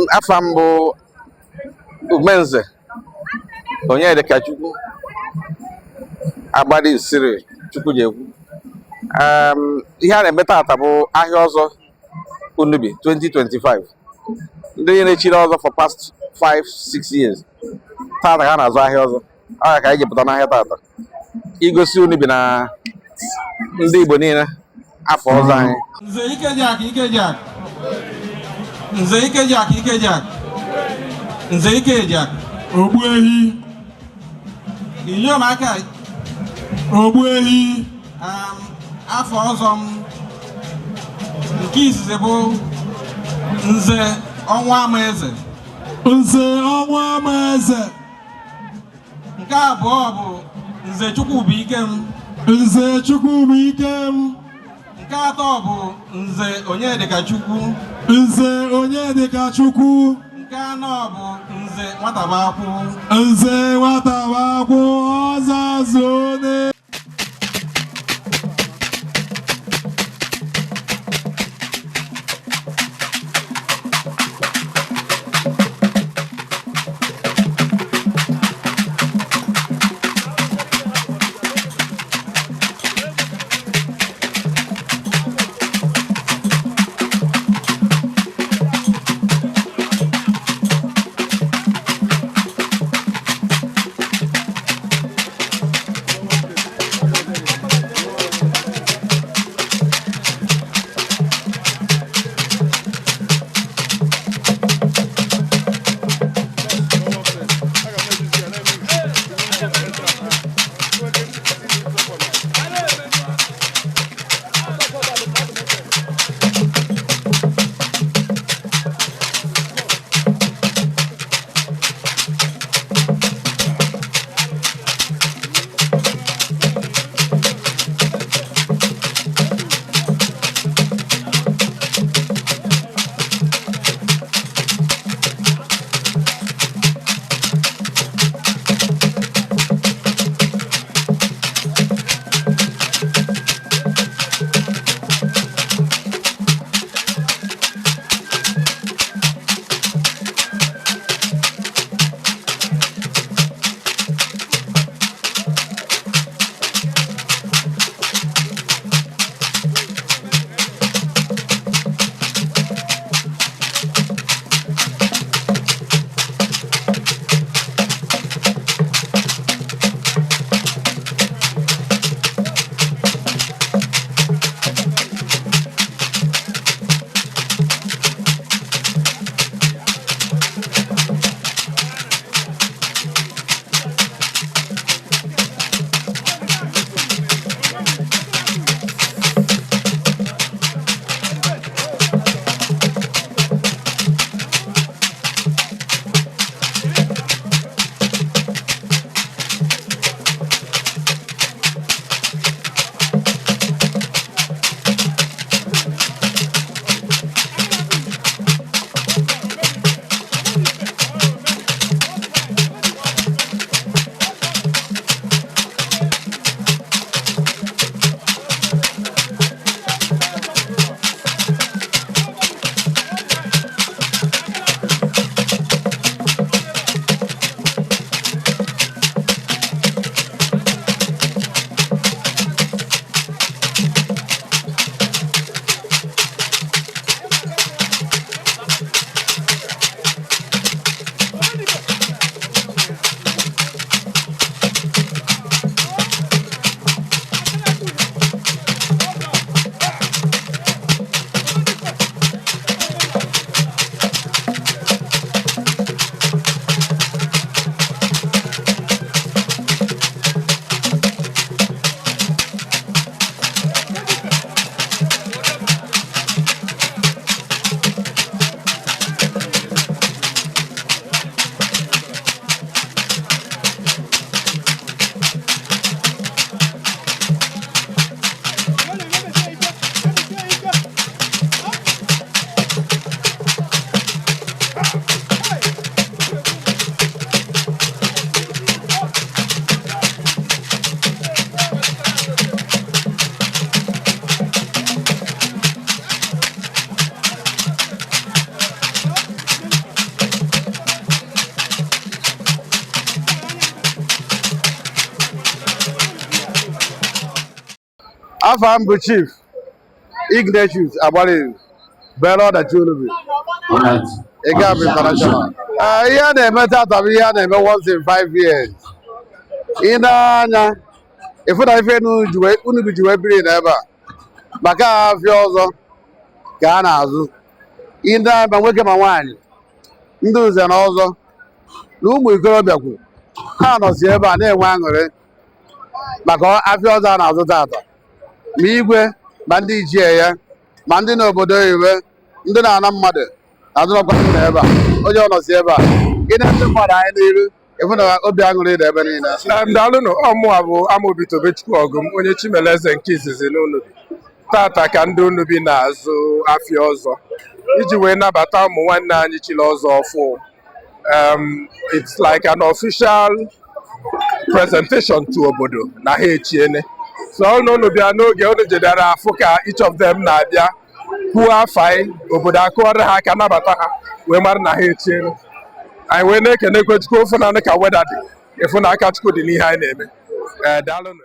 Afambo Umenze Onyedikachukwu Agbalizu Cyril Chukwujekwu. Ihe a na-eme taata bụ Ahia Ozo Unubi 2025. Ndị na-echiri ọzọ for past 5-6 years. Taata ha na-azụ ahịa ọzọ. Ọ ka anyị jepụta n'ahịa taata igosi Unubi na ndị Igbo niile afọ ọzọ anyị. Nze Ikejak Nze Ikejak Nze Ikejak Ogbuehi inyom aka Ogbuehi afọ ọzọ m nke izizi bụ Nze Ọnwa Amaeze. Nze Ọnwa Amaeze. Nke abụọ bụ Nze Chukwudiebere. Nze Chukwudiebere. Nke atọ bụ Nze Onyedikachukwu. Nze Onyedikachukwu. Nke anọ bụ Nze Nwatabakwu. Nze Nwatabakwu Ọzazone. Afa bụ Chief Ignatius Agbalizu bere ọdachi Unubi Igab International. Ihe a na-eme tata bụ ihe a na-eme once in 5 years. Ị na-anya ịfụ na ife Unubi ji wee biri n'ebe a maka afịa ọzọ ka a na-azụ. Ị na ma nwoke ma nwaanyị ndị nze na ọzọ na ụmụ ikorobịa kwu ha nọzi ebe a na-enwe aṅụrị maka afịa ọzọ a na-azụ tata ma igwe ma ndị ichie ya ma ndị n'obodo oyibo ndị na-ana mmadụ na-azụrọkwa na ebe a onye ọ nọzi ebe a ị na-ndị mmadụ anyị n'iru ịfụ na obi aṅụrị dị ebe niile. Daalụnụ, ọmụwa bụ Amobi Tobechukwu Ọgụm, onye Chimeleze nke izizi n'Unubi. Tata ka ndị Unubi na-azụ afịa ọzọ iji wee nabata ụmụ nwanne anyị chiri ọzọ ọfụ. It's like an official presentation to obodo na ha echiene. So unu bịa n'oge unu jedara afụ ka each of them na-abịa kwuo afọ anyị, obodo akụọrọ ha aka nabata ha wee mara na ha echiene. Anyị wee na-ekene Chukwu ofu na ka weda dị ịfụ na aka Chukwu dị n'ihe anyị na-eme. Daalụnụ.